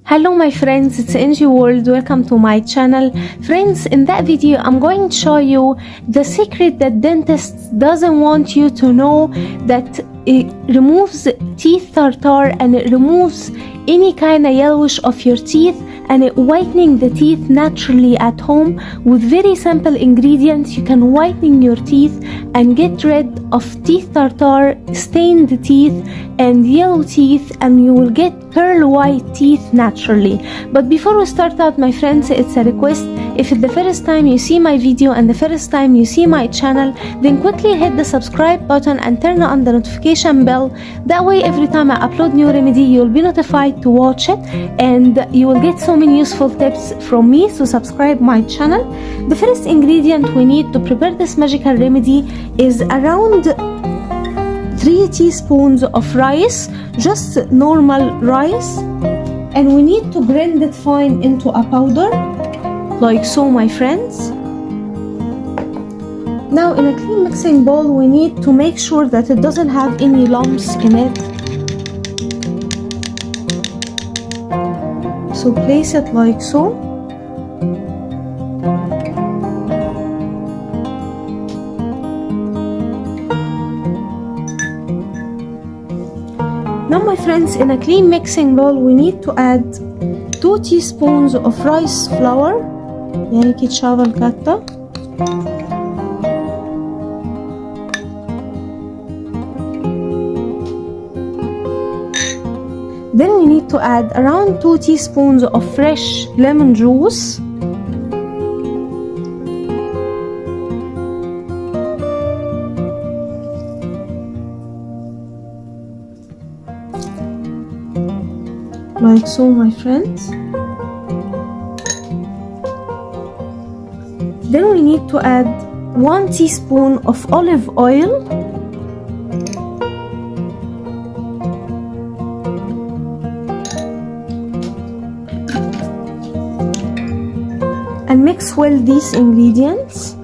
Hello my friends, it's NG World. Welcome to my channel. Friends, in that video I'm going to show you the secret that dentists doesn't want you to know, that it removes teeth tartar and it removes any kind of yellowish of your teeth, and it whitening the teeth naturally at home with very simple ingredients. You can whiten your teeth and get rid of teeth tartar, stained teeth and yellow teeth, and you will get pearl white teeth naturally. But before we start out, my friends, it's a request. If it's the first time you see my video and the first time you see my channel, then quickly hit the subscribe button and turn on the notification bell. That way every time I upload new remedy, you'll be notified to watch it and you will get so many useful tips from me. So subscribe my channel. The first ingredient we need to prepare this magical remedy is around 3 teaspoons of rice, just normal rice, and we need to blend it fine into a powder like so, my friends. Now in a clean mixing bowl we need to make sure that it doesn't have any lumps in it. So place it like so. Now my friends, in a clean mixing bowl we need to add 2 teaspoons of rice flour, يعني كيتشافا الكاتا. Then we need to add around 2 teaspoons of fresh lemon juice. Like so, my friends. Then we need to add 1 teaspoon of olive oil. And mix well these ingredients.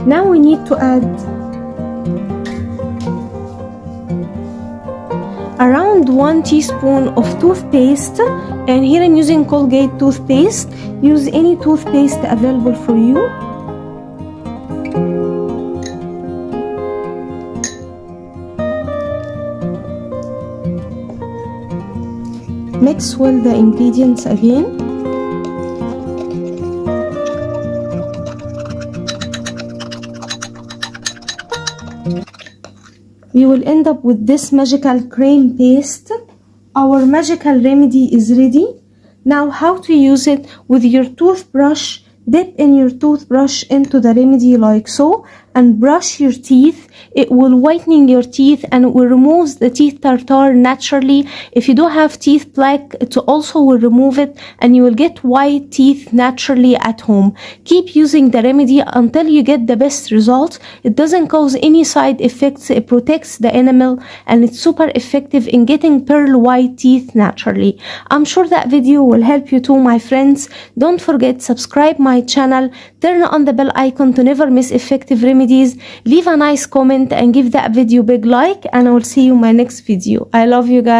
Now we need to add around 1 teaspoon of toothpaste, and here I'm using Colgate toothpaste. Use any toothpaste available for you. Mix well the ingredients again. We will end up with this magical cream paste. Our magical remedy is ready. Now how to use it? With your toothbrush, dip in your toothbrush into the remedy like so and brush your teeth. It will whitening your teeth and it will remove the teeth tartar naturally. If you do have teeth plaque, it also will remove it and you will get white teeth naturally at home. Keep using the remedy until you get the best results. It doesn't cause any side effects. It protects the enamel and it's super effective in getting pearl white teeth naturally. I'm sure that video will help you too, my friends. Don't forget, subscribe my channel, turn on the bell icon to never miss effective remedies. Leave a nice comment and give that video big like, and I will see you in my next video. I love you guys.